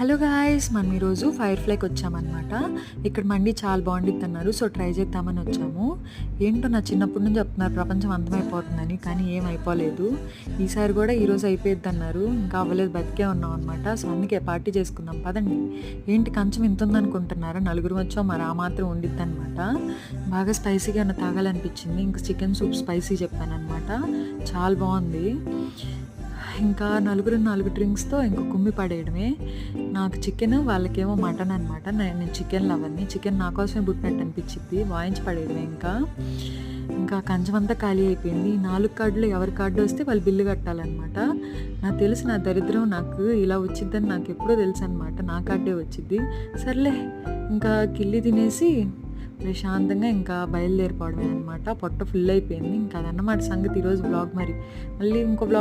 Hello guys, మనం ఈరోజు fire ఫ్లైకి వచ్చామన్నమాట. ఇక్కడ మండి చాలా బాగుండిద్ది అన్నారు, సో ట్రై చేద్దామని వచ్చాము. ఏంటో నా చిన్నప్పటి నుంచి చెప్తున్నారు ప్రపంచం అంతమైపోతుందని, కానీ ఏం అయిపోలేదు. ఈసారి కూడా ఈరోజు అయిపోయిద్ది అన్నారు, ఇంకా అవ్వలేదు, బతికే ఉన్నాం అనమాట. సో అందుకే పార్టీ చేసుకుందాం పదండి. ఏంటి కంచం ఇంత ఉందనుకుంటున్నారా? నలుగురు వచ్చాం, మరి ఆ మాత్రం ఉండిద్ది అనమాట. బాగా స్పైసీగా ఏమైనా తాగాలనిపించింది, ఇంకా చికెన్ సూప్ స్పైసీ చెప్పాను అనమాట. చాలా బాగుంది. ఇంకా నాలుగు డ్రింక్స్తో ఇంక కుమ్మి పడేయడమే. నాకు చికెన్, వాళ్ళకేమో మటన్ అనమాట. నేను చికెన్ లవర్ని, చికెన్ నా కోసమే పుట్టినట్టు అనిపించింది, వాయించి పడేయడమే. ఇంకా కంచం అంతా ఖాళీ అయిపోయింది. 4 కార్డులు ఎవరి కార్డు వస్తే వాళ్ళు బిల్లు కట్టాలన్నమాట. నాకు తెలుసు నా దరిద్రం నాకు ఇలా వచ్చిద్దని నాకు ఎప్పుడో తెలుసు అనమాట. నా కార్డే వచ్చిద్ది. సర్లే ఇంకా కిల్లి తినేసి ప్రశాంతంగా ఇంకా బయలుదేరిపోవడమే అనమాట. పొట్ట ఫుల్ అయిపోయింది. ఇంకా అదన్నమాట సంగతి ఈరోజు బ్లాగ్. మళ్ళీ ఇంకో బ్లాగ్